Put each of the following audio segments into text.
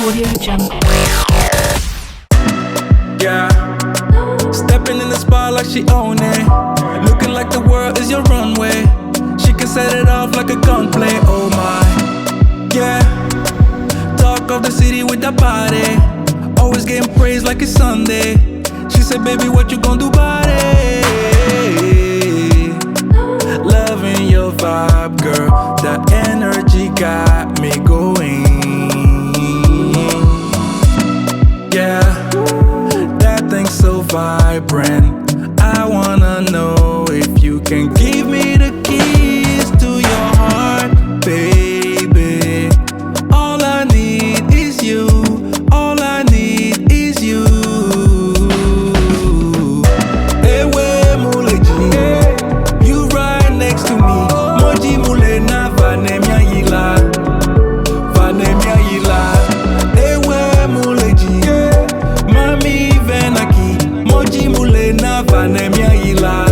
Audio Jungle. Yeah, stepping in the spot like she own it. Looking like the world is your runway. She can set it off like a gunplay. Oh my, yeah. Talk of the city with that body. Always getting praised like it's Sunday. She said, baby, what you gon' do about it? Loving your vibe, girl. That energy got me going. Yeah, that thing's so vibrant. I wanna know if you can give me the keys to your heart, baby. All I need is you. All I need is you. Ewe muleji, you right next to me. Moji mule na vanemia yila, vanemia yila. Ewe muleji, mami venaki. Moji mule na vanemia yila,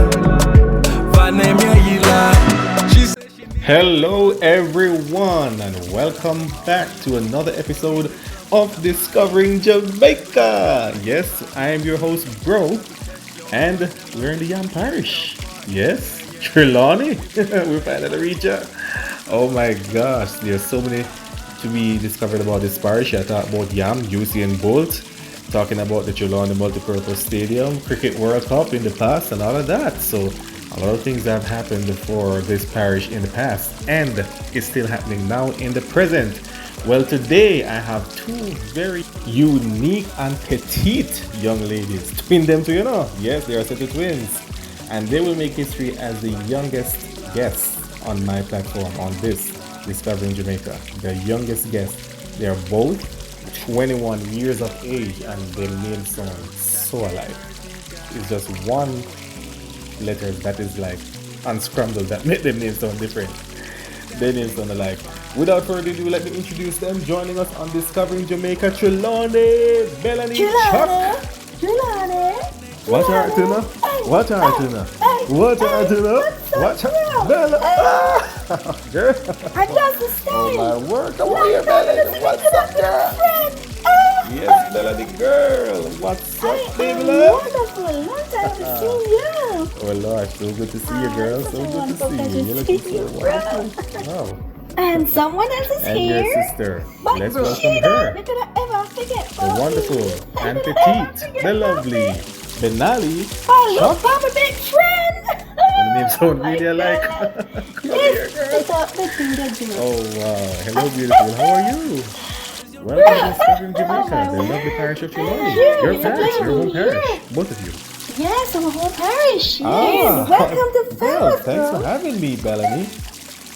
vanemia yila. She said she need. Hello, everyone, and welcome back to another episode of Discovering Jamaica. Yes, I am your host, Bro, and we're in the Parish. Yes, Trelawny. We finally reached ya. Oh my gosh, there's so many to be discovered about this parish. I talked about Yam, Juicy, and Bolt, talking about the Trelawny Multipurpose Stadium, Cricket World Cup in the past, and all of that. So a lot of things have happened for this parish in the past, and it's still happening now in the present. Well, today I have two very unique and petite young ladies. Twin them too, you know. Yes, they are set of twins. And they will make history as the youngest guests on my platform on this Discovering Jamaica. The youngest guests. They are both 21 years of age, and their names sound so alike. It's just one letter that is like unscrambled that make them names sound different. Their names sound alike. Without further ado, let me introduce them. Joining us on Discovering Jamaica, Trelawny, Belaniegh, Chuck. Trelawny. Watch out, Tuna. Watch out, Tuna. Watch out, Tuna. Watch out, Bella. Girl. I just the style. Oh my word. Come on here, Belaniegh. What's up, girl? Yes, Belaniegh girl. What's up, baby love? Wonderful. Long time to see you. Oh Lord, so good to see you, girl. So good to see you. You're looking so wonderful. Wow. And someone else is And here. your sister. My Let's girl. welcome her. Look at ever forget. The wonderful and petite, the lovely Belaniegh Oh, look, Chuck. I'm a big friend. The name sound really alike. Come here, girl. Let's do it. Oh wow. Hello, beautiful. How are you? Welcome to Discovering Jamaica, the lovely parish of Trelawny. Your parish, your home parish. Both of you. Yes, our whole parish. Yes. Welcome to Well, Falmouth, thanks for girl. having me, Belaniegh.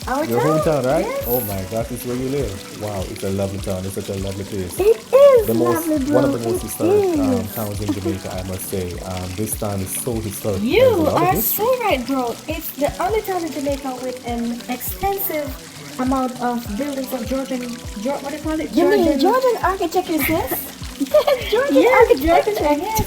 Our Your town. hometown, right? Yes. Oh my gosh, it's where you live. Wow, it's a lovely town. It's such a lovely place. It is The most, lovely, bro. one of the most It historic is. towns in Jamaica, I must say. This town is so historic. There's a You lot of are history. so right, bro. It's the only town in Jamaica with an extensive amount of buildings of Georgian, what do you call it? You mean Georgian architecture, yes? Yes, Georgian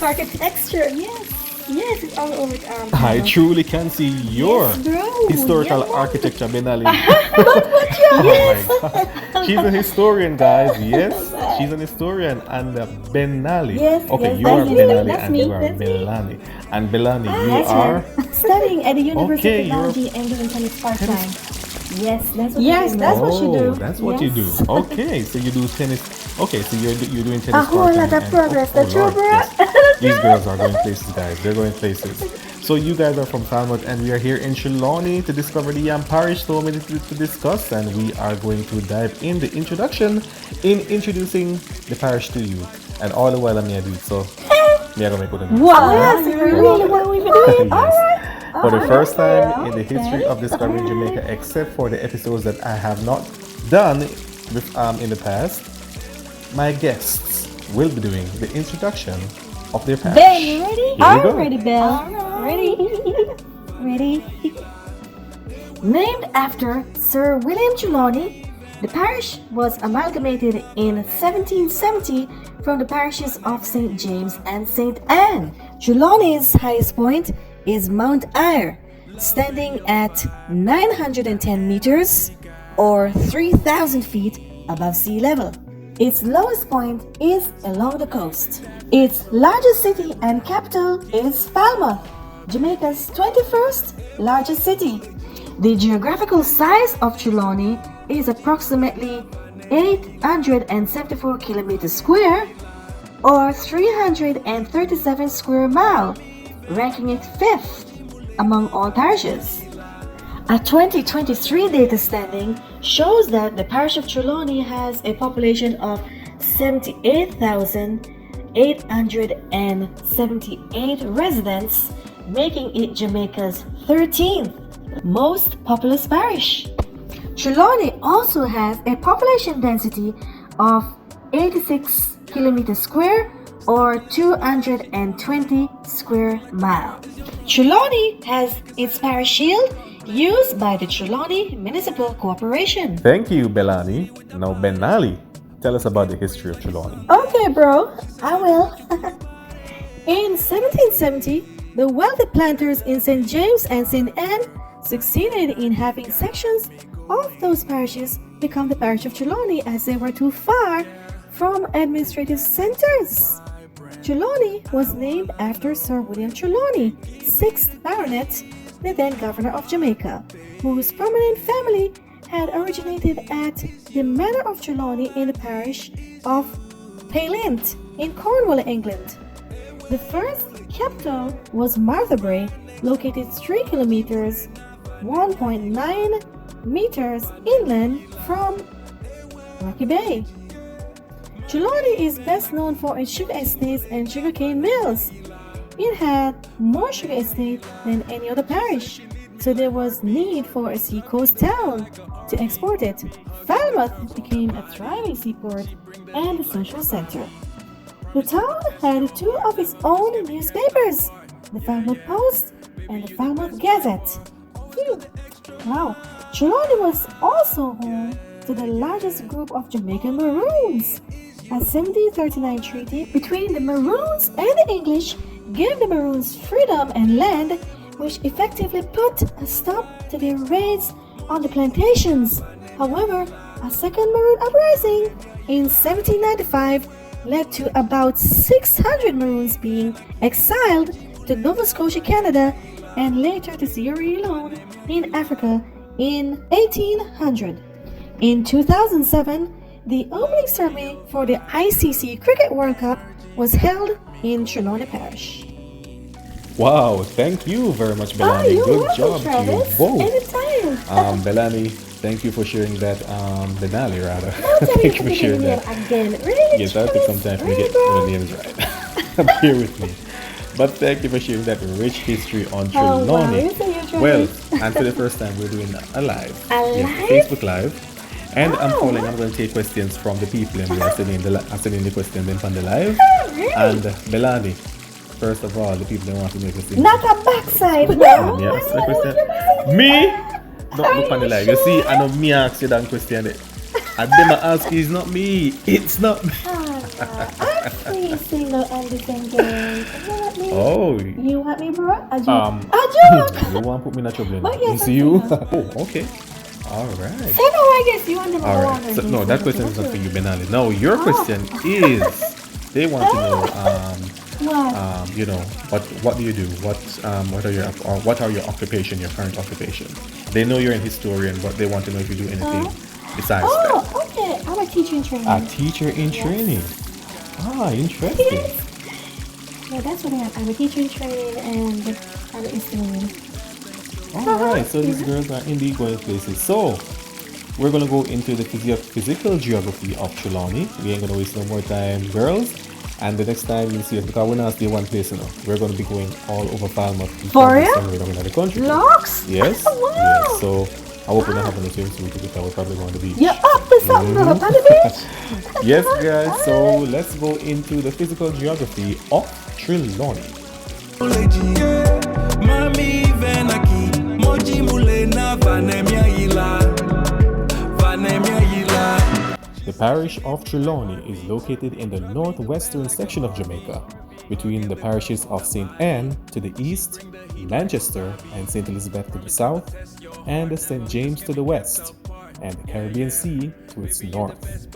architecture. Yes, yes, it's all over. I truly can see your Yes, bro. historical Yeah. architecture, Belaniegh. Oh my God. She's a historian, guys. Yes, she's an historian. And Belaniegh. Yes, Okay, yes, you are that's me. Belaniegh That's and me. you are That's me. Belaniegh. And Belaniegh, you That's are. studying at the University Okay, of Technology and doing tennis part-time. Yes, that's what Yes, you do. that's what you do. That's what you do. Yes. Okay, so you do tennis. Okay, so you're doing tennis. A whole part-time lot of and- progress. oh, The Lord, trooper. yes. These girls are going places, guys. They're going places. So you guys are from Falmouth, and we are here in Trelawny to discover the Parish. So many to discuss, and we are going to dive in the introduction in introducing the parish to you. And all the while I'm here do it. So me are gonna make it. Wow, that's really what we've been doing. Yes. For the first time in the okay. history of Discovering Jamaica, except for the episodes that I have not done with, in the past, my guests will be doing the introduction of their parish. Ben, you ready? Here we I'm go. ready, Belle. Ready? Ready? Named after Sir William Trelawny, the parish was amalgamated in 1770 from the parishes of St. James and St. Anne. Trelawny's highest point is Mount Eyre, standing at 910 meters or 3,000 feet above sea level. Its lowest point is along the coast. Its largest city and capital is Falmouth, Jamaica's 21st largest city. The geographical size of Trelawny is approximately 874 kilometers square or 337 square miles, ranking it 5th among all parishes. A 2023 data standing shows that the parish of Trelawny has a population of 78,878 residents, making it Jamaica's 13th most populous parish. Trelawny also has a population density of 86 kilometers square or 220 square miles. Trelawny has its parish shield used by the Trelawny Municipal Corporation. Thank you, Belaniegh. Now, Benali, tell us about the history of Trelawny. Okay, bro, I will. In 1770, the wealthy planters in St. James and St. Anne succeeded in having sections of those parishes become the parish of Trelawny as they were too far from administrative centers. Trelawny was named after Sir William Trelawny, 6th Baronet, the then governor of Jamaica, whose prominent family had originated at the Manor of Trelawny in the parish of Paylint in Cornwall, England. The first capital was Marthabury, located 3 kilometers, 1.9 meters inland from Rocky Bay. Trelawny is best known for its sugar estates and sugarcane mills. It had more sugar estates than any other parish, so there was need for a seacoast town to export it. Falmouth became a thriving seaport and a social center. The town had 2 of its own newspapers, the Falmouth Post and the Falmouth Gazette. Wow! Trelawny was also home to the largest group of Jamaican Maroons. A 1739 treaty between the Maroons and the English gave the Maroons freedom and land, which effectively put a stop to their raids on the plantations. However, a second Maroon uprising in 1795 led to about 600 Maroons being exiled to Nova Scotia, Canada, and later to Sierra Leone in Africa in 1800. In 2007, the opening ceremony for the ICC Cricket World Cup was held in Trelawny Parish. Wow, thank you very much, Belaniegh. Good job to you both. Anytime. Belaniegh, thank you for sharing that. Benali, rather. I'll tell Thank you you for sharing that. again. Really? Yes, that'll take some time for me to get the names right. Bear with me. But thank you for sharing that rich history on Trelawny. Well, and for the first time, we're doing a live. Yes, Facebook Live. And I'm going to take questions from the people and we are sending the questions in from the live. Really? And Belaniegh, first of all, the people don't want to make a thing. Not a backside. Yes, the question. Me? Don't look on the live. You see, I know me ask you that question. And them ask you, it's not me. It's not me. I'm free, single, and disengaged. You want me? Oh. You want me, bro? A joke. You want to put me in a trouble? But yes, you see you? Oh, okay. All right. So no, I guess you want them All right. So, no, that question is not for you, Benali. No, your question is they want to know, you know, what do you do? What are your occupation, your current occupation? They know you're an historian, but they want to know if you do anything besides that. Okay. I'm a teacher in training. A teacher in training. Ah, interesting. Yes. Yeah, that's what I am. I'm a teacher in training and I'm an historian. Alright, so these girls are indeed going places. So, we're going to go into the physical geography of Trelawny. We ain't going to waste no more time, girls. And the next time you'll see us, because we're not staying one place, you know. We're going to be going all over Falmouth. For real? Somewhere around the country. Vlogs? Yes. Wow. Yes. So, I hope we're not having a swimsuit because we're probably going to the beach. You're up to something up on the beach? Yes, guys. So, let's go into the physical geography of Trelawny. The parish of Trelawny is located in the northwestern section of Jamaica, between the parishes of St. Anne to the east, Manchester and St. Elizabeth to the south, and St. James to the west, and the Caribbean Sea to its north.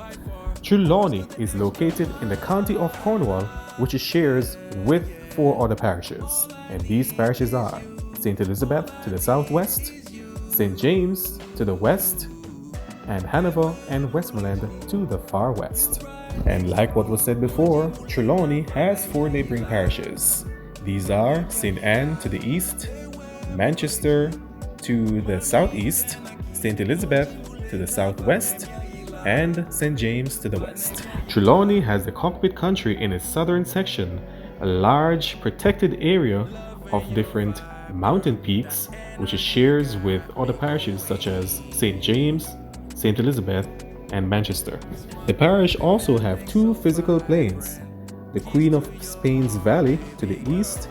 Trelawny is located in the county of Cornwall, which it shares with 4 other parishes. And these parishes are St. Elizabeth to the southwest, St. James to the west, and Hanover and Westmoreland to the far west. And like what was said before, Trelawny has 4 neighboring parishes. These are St. Anne to the east, Manchester to the southeast, St. Elizabeth to the southwest, and St. James to the west. Trelawny has the cockpit country in its southern section, a large protected area of different mountain peaks, which it shares with other parishes such as St. James, St. Elizabeth, and Manchester. The parish also have 2 physical plains, the Queen of Spain's Valley to the east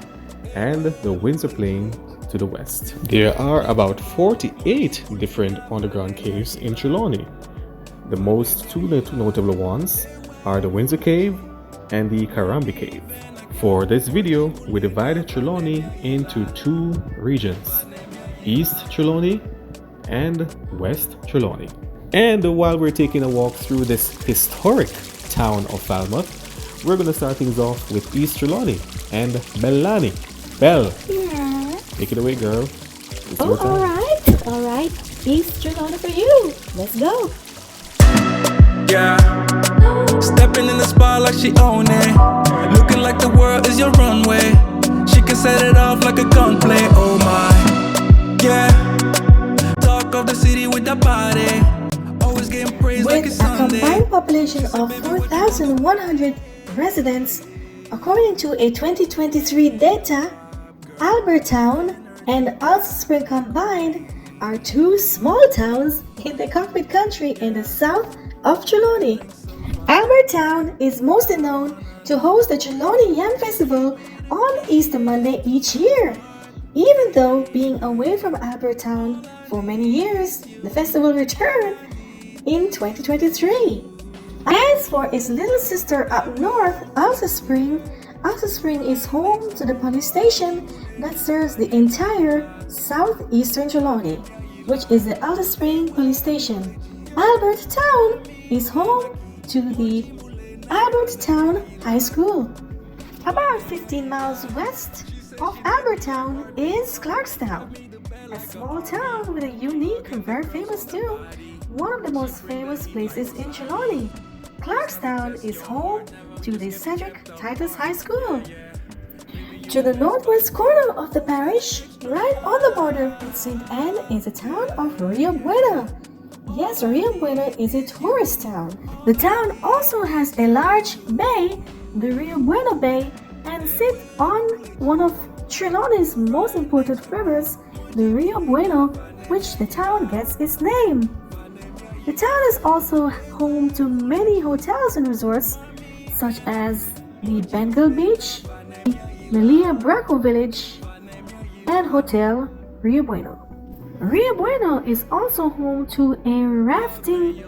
and the Windsor Plain to the west. There are about 48 different underground caves in Trelawny. The most 2 notable ones are the Windsor Cave and the Karambi Cave. For this video, we divided Trelawny into 2 regions, East Trelawny and West Trelawny. And while we're taking a walk through this historic town of Falmouth, we're going to start things off with East Trelawny and Belaniegh. Belle, Yeah. take it away, girl. It's Oh, your time. all right. East Trelawny for you. Let's go. Yeah. Stepping in the spot like she own it. Looking like the world is your runway. She can set it off like a gunplay. Oh my. Yeah. Talk of the city with the body. Always getting praised like With it's a Sunday. combined population of 4,100 residents, according to a 2023 data, Albertown and Alice Spring combined are 2 small towns in the cockpit country in the south of Trelawny. Albertown is mostly known to host the Trelawny Yam Festival on Easter Monday each year. Even though being away from Albertown for many years, the festival returned in 2023. As for its little sister up north, Alice Spring is home to the police station that serves the entire southeastern Trelawny, which is the Alice Spring Police Station. Albertown is home to the Albertown High School. About 15 miles west of Albertown is Clarkstown, a small town with a unique and very famous too, one of the most famous places in Trelawny. Clarkstown is home to the Cedric Titus High School. To the northwest corner of the parish, right on the border with St. Anne, is the town of Rio Bueno. Yes, Rio Bueno is a tourist town. The town also has a large bay, the Rio Bueno Bay, and sits on one of Trelawny's most important rivers, the Rio Bueno, which the town gets its name. The town is also home to many hotels and resorts, such as the Bengal Beach, Melia Braco Village, and Hotel Rio Bueno. Rio Bueno is also home to a rafting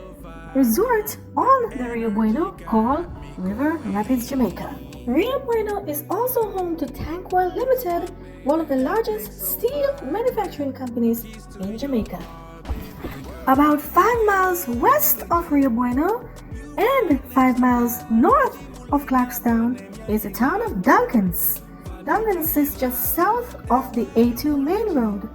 resort on the Rio Bueno called River Rapids, Jamaica. Rio Bueno is also home to Tankwell Limited, one of the largest steel manufacturing companies in Jamaica. About 5 miles west of Rio Bueno and 5 miles north of Clarkstown is the town of Duncans. Duncans is just south of the A2 main road.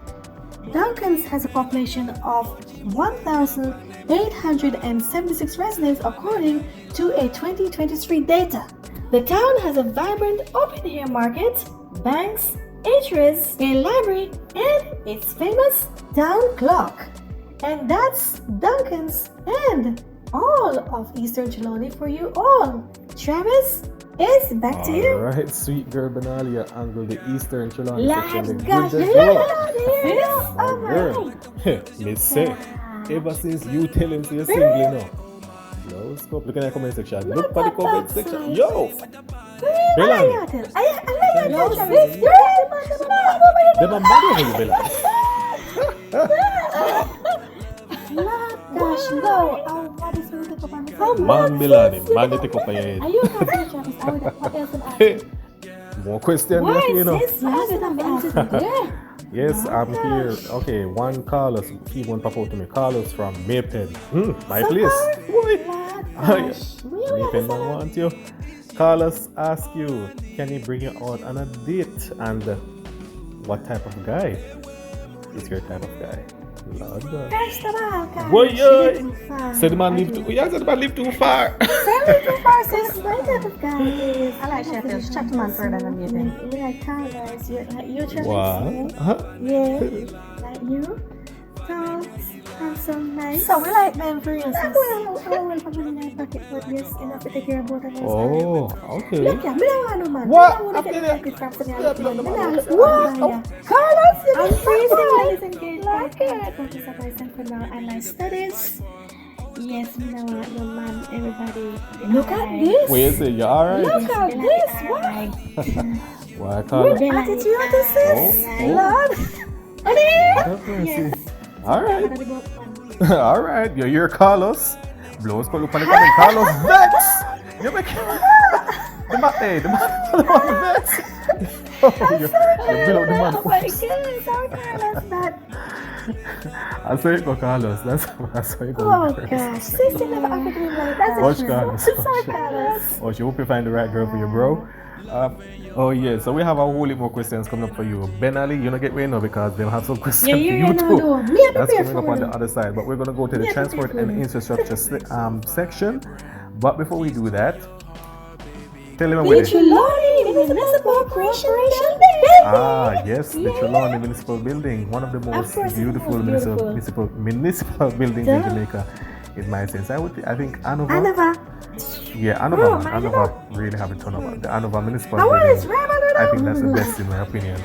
Duncans has a population of 1,876 residents according to a 2023 data. The town has a vibrant open-air market, banks, eateries, a library, and its famous town clock. And that's Duncans and all of Eastern Trelawny for you all. Travis, it's back to you. Alright, sweet girl Benali, angle the Eastern Trelawny Let's section. The go. good job. Oh My girl. Me say, ever since you tell him to you're single, you know. No, stop. Look at the comment section. Look at the comment section. Yo! Belaniegh. Them a bad over you, Belaniegh. Gosh, no. Man Belaniegh, man they take up on your head. Are you happy, Travis? What else am I? More question, Why you know. is this Yeah. Yes, I'm here. Okay, one Carlos, he won't pop out to me. Carlos from Maypen. My place. Boy. Gosh, we If have anyone want you, Carlos ask you, can he bring you out on a date? And what type of guy is your type of guy? Lord God. First of all, guys, Boy, she yeah. live too far. Said the man I live do. too. Yeah, said the man live too far. Live too far, sis. My type of guy is. I like Sheffield. Chat to man further than you think. You like tall guys. You try What? Huh? Yeah. Like you. Tall, handsome, nice. So we like them for you, sis. I will put in my pocket, but yes, enough to take care of both of us. Oh, okay. Look, yeah, me don't want no man. What? Me don't want to After get that- pocket from somebody Yeah, else. no, no, Me no, not- no. What? Oh, Carlos, you I'm don't freezing. want engaged. Like it. Focus on myself for now and my studies. Yes, me don't want no man. Everybody. Look at this. Wait, say you alright? Look at this. What? Why, Carlos? Good attitude, this is. Oh. Lord. Yes. Alright. Alright. You're Carlos. Blows call up on the comment. Carlos Vex. You make the man. Hey, the man. Vex. You below the man. Oh my God, sorry, Carlos, but I saw you go, Carlos. That's how you go. oh gosh, sister never offered me money. That's Watch a Carlos. Sorry, Carlos. Oh, she hope you find the right girl for you, bro. Oh yeah, so we have a whole lot more questions coming up for you. Benali, you don't get way now because they'll have some questions Yeah, for you you know, too. though. Me are That's prepared coming up for on the them. other side. But we're gonna go to the Yeah, transport prepared and for infrastructure section. But before we do that, tell them The what it is. Trelawny Municipal Corporation. Ah, yes, the Trelawny Municipal Building, one of the most course, it's the beautiful most municipal buildings in Duh. Jamaica, in my sense. I think Anova. Anova. Yeah, Oh, Anova. my Anova really have a ton of the Anova Municipal I want Building. this rabbit. I think that's the best in my opinion.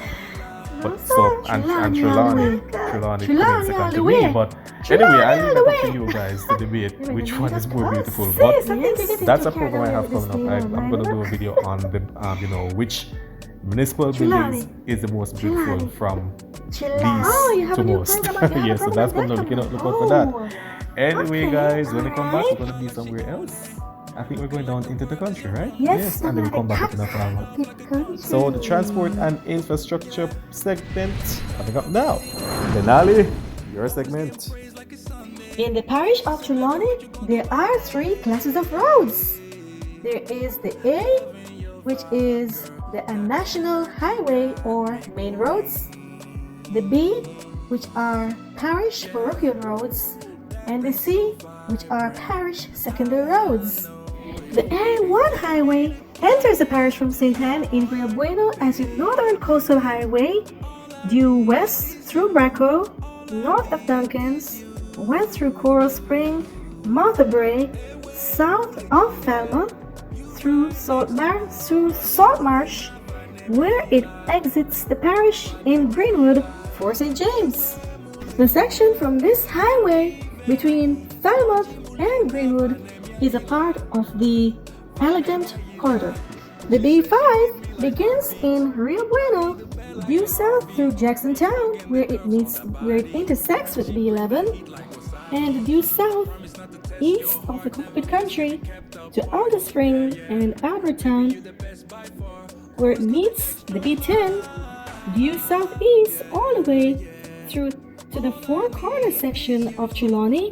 But sir, so and Trelawny all the way. Trelawny Trelawny coming second all to the me. way. But Trelawny anyway, I all leave the that up way. to you guys to debate which one is more beautiful. Sis, But I think you're getting that's a too carried program I away have with coming this up. thing, I'm gonna do a video on the which municipal buildings Trelawny. is the most beautiful Trelawny. from Trelawny. least Oh, you have to a new most. program. You have a Yeah, so that's program coming up. You coming cannot look out for that. Oh. Anyway, Okay, guys, when we come back, alright. we're gonna be somewhere else. I think we're going down into the country, right? Yes, and then we come back in a Falmouth. So the transport and infrastructure segment coming up now. Benali, your segment. In the parish of Trelawny, there are 3 classes of roads. There is the A, which is the national highway or main roads. The B, which are parish parochial roads. And the C, which are parish secondary roads. The A1 highway enters the parish from St. Anne in Rio Bueno as a northern coastal highway due west through Braco, north of Duncan's, west through Coral Spring, Martha Bray, south of Falmouth, through Salt Marsh, where it exits the parish in Greenwood for St. James. The section from this highway between Falmouth and Greenwood is a part of the Elegant Corridor. The B5 begins in Rio Bueno, due south through Jacksontown, where it intersects with B11, and due south east of the Cockpit Country to Alder Spring and Albertown, where it meets the B10, due southeast all the way through to the Four Corners section of Trelawny,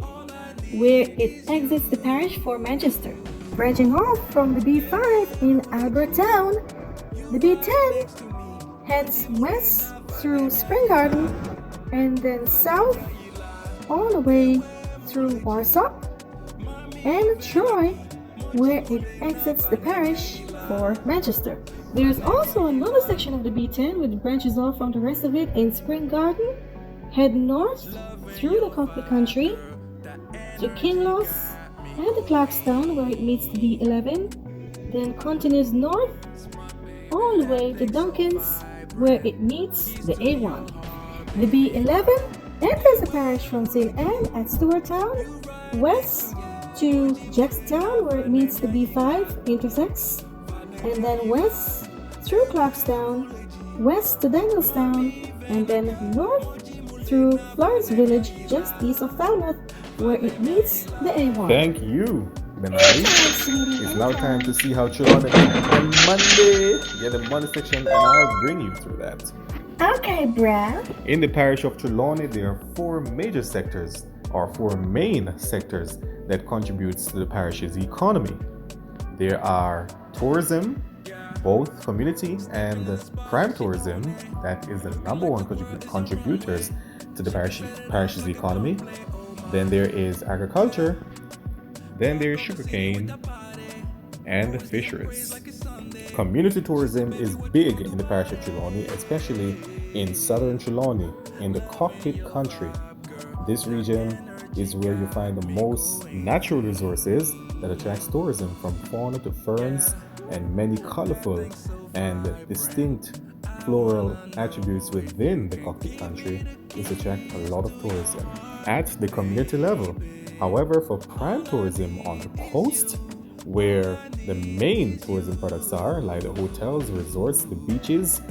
where it exits the parish for Manchester. Branching off from the B5 in Albertown, the B10 heads west through Spring Garden and then south all the way through Warsaw and Troy, where it exits the parish for Manchester. There's also another section of the B10 which branches off from the rest of it in Spring Garden, head north through the Cockpit Country to Kinloss and the Clarkstown, where it meets the B11, then continues north all the way to Duncan's, where it meets the A1. The B11 enters the parish from St. Anne at Stewarttown, west to Jackstown, where it meets the B5, intersects, and then west through Clarkstown, west to Danglestown, and then north through Florence Village, just east of Falmouth, where it meets the A1. Thank you, Benali. It's now time to see how Trelawny on Monday. Yeah, the Monday section, and I'll bring you through that. Okay, Brad. In the parish of Trelawny, there are 4 major sectors are four main sectors that contributes to the parish's economy. There are tourism, both community and prime tourism, that is the number one contributors to the parish's economy. Then there is agriculture, then there is sugarcane and fisheries. Community tourism is big in the parish of Trelawny, especially in southern Trelawny, in the Cockpit country. This region is where you find the most natural resources that attracts tourism, from fauna to ferns and many colorful and distinct floral attributes within the Cockpit country, which attract a lot of tourism at the community level. However, for prime tourism on the coast, where the main tourism products are, like the hotels, resorts, the beaches,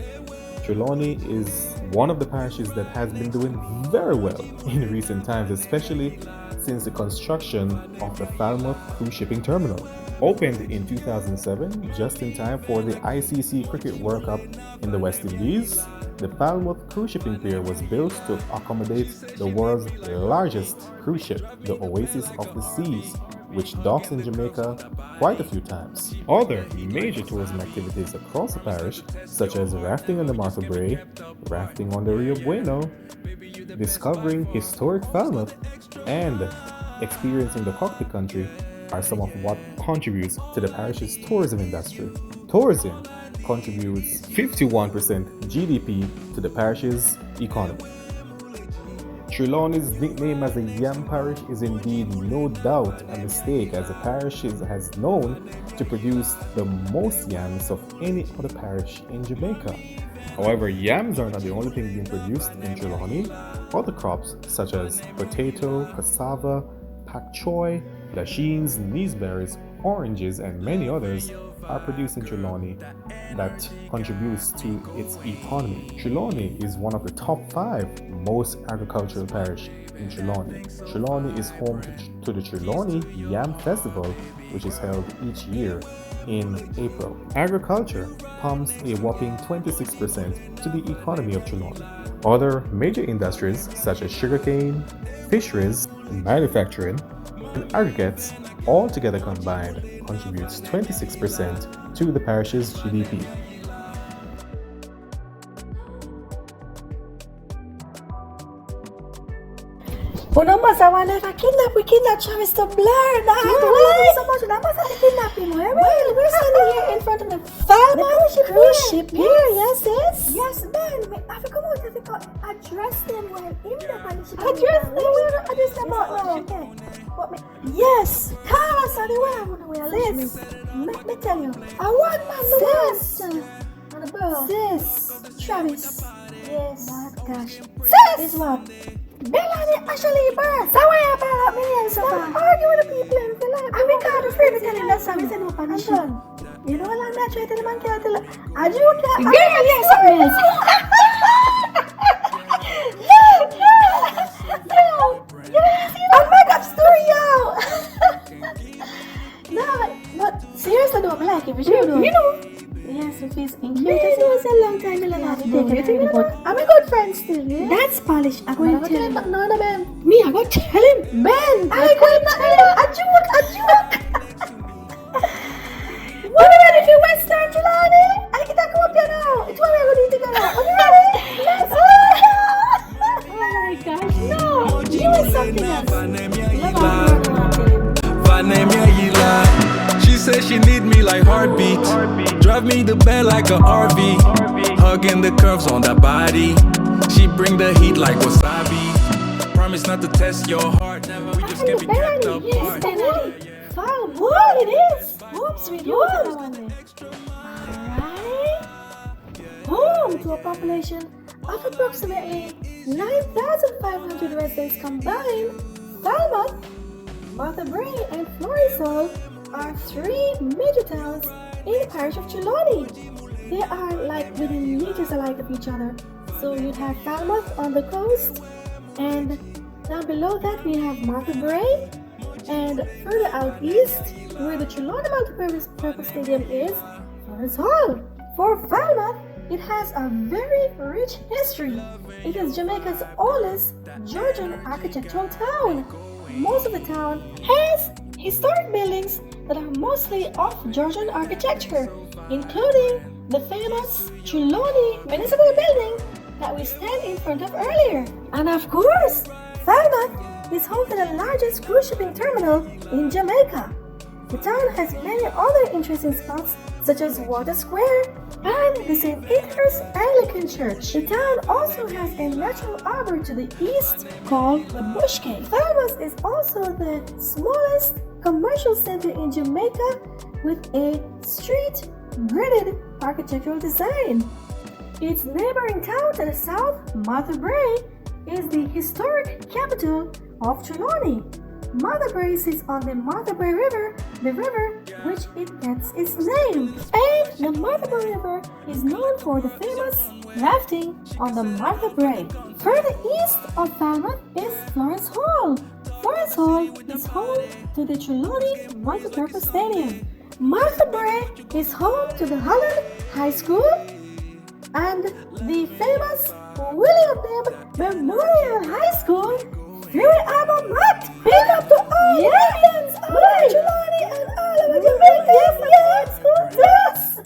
Trelawny is one of the parishes that has been doing very well in recent times, especially since the construction of the Falmouth cruise shipping terminal. Opened in 2007, just in time for the ICC Cricket World Cup in the West Indies, the Falmouth cruise shipping pier was built to accommodate the world's largest cruise ship, the Oasis of the Seas, which docks in Jamaica quite a few times. Other major tourism activities across the parish, such as rafting on the Martha Brae, rafting on the Rio Bueno, discovering historic Falmouth, and experiencing the Cockpit country, are some of what contributes to the parish's tourism industry. Tourism contributes 51% GDP to the parish's economy. Trelawny's nickname as a yam parish is indeed no doubt a mistake, as the parish has known to produce the most yams of any other parish in Jamaica. However, yams are not the only thing being produced in Trelawny. Other crops such as potato, cassava, pak choy, lachines, neeseberries, oranges, and many others are produced in Trelawny that contributes to its economy. Trelawny is one of the top 5 most agricultural parish in Trelawny. Trelawny is home to the Trelawny Yam Festival, which is held each year in April. Agriculture pumps a whopping 26% to the economy of Trelawny. Other major industries such as sugarcane, fisheries, manufacturing, and aggregates all together combined contributes 26% to the parish's GDP. Una masa wala ka kidnap Travis to blur that. Why? So much that must have kidnapped him. Well, we're standing here in front of the Falmouth cruise ship here. Yes, sis. Yes, man. I forgot what they call address them while in the parish. Address them. We don't address them out now. Okay. What me? Yes. Come on, sorry. Where I wanna wear this? Let me tell you. I want my sis. On the ball. Sis. Travis. Yes. Oh gosh. Sis. Is what? Belaniegh actually birth. So why about millions of them? Argue with the people and feel like I can't afraid to tell him that something said no punish. You know how long that try to tell the man can't tell I do can't. Girl, yes, yes. Yo, I'll make up story, yo. No, but seriously though, I'm like, if you should do. You know. Yes, if he's in cute. It was a long time I'm a good friend still, yeah? That's Parish. I'm going to tell him. No, man. Me, I'm going to tell him. Man, I'm going to tell him. A joke. What about if you Western Trelawny? I can come up here now. It's what we're going to do together. Are you ready? Let's go. Oh my gosh, no. You was something else. She said she need me like heartbeat. Drive me the bed like a RV. Hugging the curves on that body. She bring the heat like wasabi. Promise not to test your heart. We just can't be kept apart. What it is? Oops, we do that one day. Alright. Home to a population of approximately 9,500 residents combined, Falmouth, Martha Brae, and Florisol are 3 major towns in the parish of Trelawny. They are like within meters alike of each other. So you'd have Falmouth on the coast, and down below that we have Martha Brae, and further out east, where the Trelawny Multipurpose Stadium is, Forest Hall. For Falmouth, It has a very rich history. It is Jamaica's oldest Georgian architectural town. Most of the town has historic buildings that are mostly of Georgian architecture, including the famous Trelawny Municipal Building that we stand in front of earlier. And of course, Falmouth is home to the largest cruise shipping terminal in Jamaica. The town has many other interesting spots such as Water Square and the St. Peter's Anglican Church. The town also has a natural harbor to the east called the Bush Cave. Falmouth is also the smallest commercial center in Jamaica with a street gridded architectural design. Its neighboring town to the south, Martha Brae, is the historic capital of Trelawny. Martha Brae sits on the Martha Brae River, the river which it gets its name. And the Martha Brae River is known for the famous rafting on the Martha Brae. Further east of Falmouth is Florence Hall. Florence Hall is home to the Trelawny Multipurpose Stadium. Martha Brae is home to the Holland High School and the famous William Dem Memorial High School. Very alma mater. Big up to all Williams, all Trelawny, and all of the Jamaica school. Yes.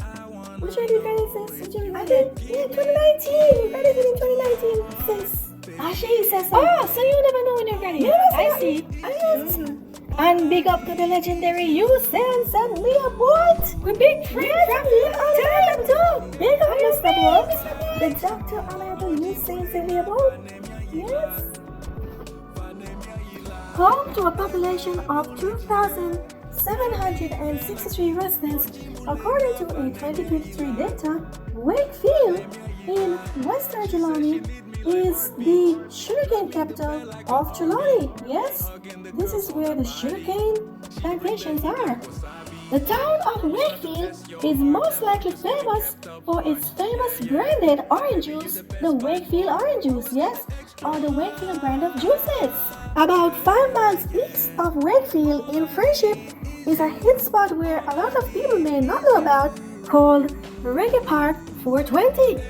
Which year did you graduate, sis? I did in 2019. You graduated in 2019, sis. She says so. Oh, so you never know when you're graduating. Yes, I see. Yes. And big up to the legendary Sense and Leah Bolt. We're big friends from the too. Big up Mr. Bolt. The Dr. Honorable Sense and Leah Bolt. Yes. Home to a population of 2,763 residents, according to a 2023 data, Wakefield in Western Trelawny is the sugarcane capital of Trelawny. Yes, this is where the sugarcane plantations are. The town of Wakefield is most likely famous for its famous branded orange juice, the Wakefield orange juice, yes, or the Wakefield brand of juices. About 5 miles east of Wakefield in Friendship is a hit spot where a lot of people may not know about called Reggae Park 420.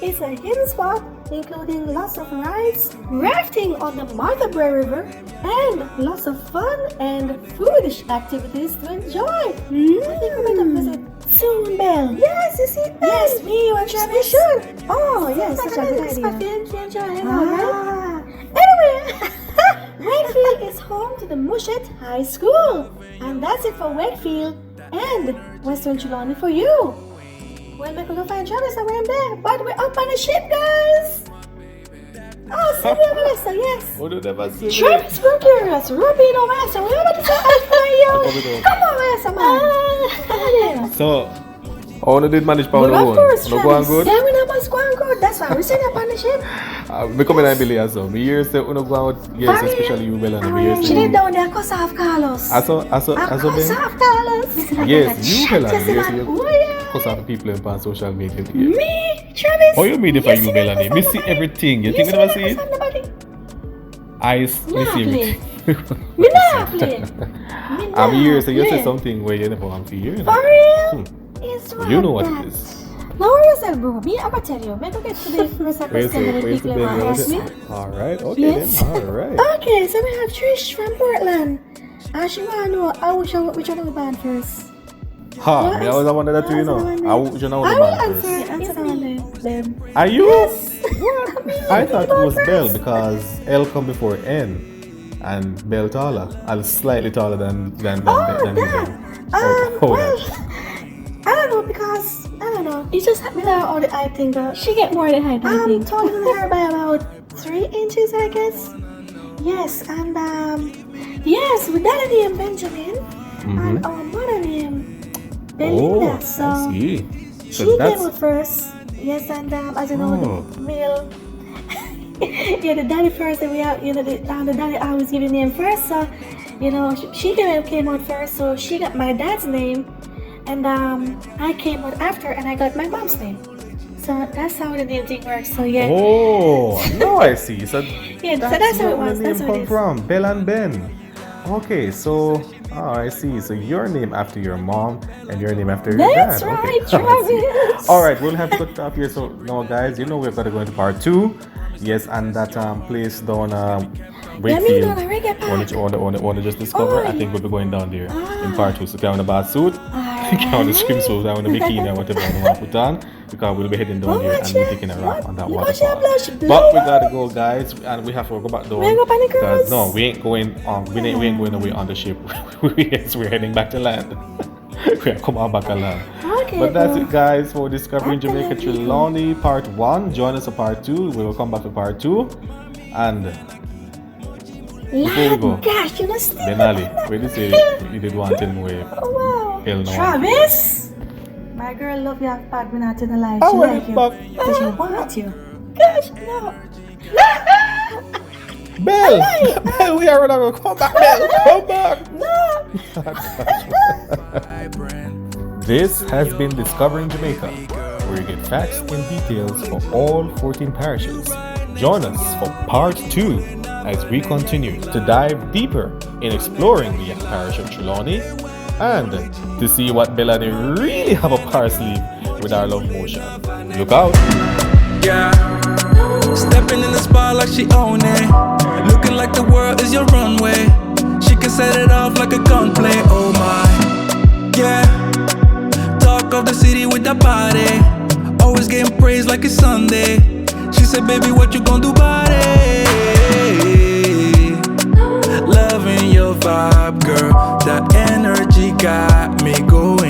It's a hidden spot including lots of rides, rafting on the Martha Brae River, and lots of fun and foodish activities to enjoy. I think we're going to visit soon, Belle. Yes, you see, yes, me, you and Travis should. Oh, yes, such a good idea. Anyway, Wakefield is home to the Mushet High School. And that's it for Wakefield and Western Trelawny for you. Well, we're going to find Travis and we're in there, but we're up on the ship, guys. Oh, Sylvia Melissa, yes. What do never see? Travis Procurious, Rubino Melissa, we want to say hi. Come on, Melissa, man. So, how did manage power Well, of course, no go on good? Yeah, we know what's going good. That's why we're sitting up on the ship. Me come in and believe as well. Me hear say uno go out, yes, especially you, Belaniegh. Me hear She say. did down there, cause of Carlos. Also, Cause of Carlos. yes, you, Belaniegh. Yes, you. Oh, yeah. Cause of people on social media. Me, Travis. How you mean if you, Belaniegh? Me see everything. You think I never see it? I see everything. Me not play. I'm here, so you say something where you never want to hear. For real? It's You know what it is. No worries, bro. Me, I'm gonna tell you. Make get to the rest of the Where's question it? that Where's the people want to ask me. Alright, okay Yes. then. Alright. Okay, so we have Trish from Portland. And she wanna know which one of the band first. Ha, me always wonder that too, you know. How would you know the I will man first? answer the one them. Are you? Yes. I thought it was Bell because L come before N. And Bell taller. And slightly taller than Oh, than that. Well, I don't know because I don't know. It just happened out all the height thing, but She get more than height, I I'm think. taller than her by about 3 inches, I guess. Yes, and yes, with that name Benjamin, and our mother name Belinda. Oh, So I see. she So came that's out first. Yes, and as you know, Oh. the male. Yeah, the daddy first, and we are, you know, the daddy always give the name first. So, you know, she came out first, so she got my dad's name, and I came out after, and I got my mom's name. So that's how the name thing works. So yeah, Oh, now I see. So yeah, so that's how it where was. the That's name how it come is. from. Bell and Ben. Okay, so Oh, I see. So you're named after your mom and you're named after your That's dad. right, Okay. Travis. All right, we'll have to cut off here. So now, guys, we're gonna go into part 2. Yes, and that place down Wakefield. Want to just discover. I think we'll be going down there in part 2. So, on the bath suit, on the swimsuit, on the bikini, whatever you want to put on, because we'll be heading down there and we're taking a wrap on that waterfall. But we gotta go, guys, and we have to go back down. Because no, we ain't going we ain't going away on the ship. We're heading back to land. We're coming back to land. Okay, But that's it, guys, for Discovering Jamaica Trelawny part 1. Join us for part 2. We will come back to part 2. And before we go, Gosh, you must Benali, where did you say you did one thing where Oh wow. hell no. Travis! My girl love you have bad when I in the life. Oh, She well, like you. but- But she want you. Gosh, no. Belle! Belle, we are gonna come back, Belle! Come back! This has been Discovering Jamaica, where you get facts and details for all 14 parishes. Join us for part 2 as we continue to dive deeper in exploring the parish of Trelawny and to see what Belaniegh really have up our sleeve with our love motion. Look out! Yeah. Stepping in the spot like she own it. Looking like the world is your runway. She can set it off like a gunplay. Oh my. Yeah. Talk of the city with the body. Always getting praised like it's Sunday. She said, baby, what you gonna do about it? Loving your vibe, girl. That energy got me going.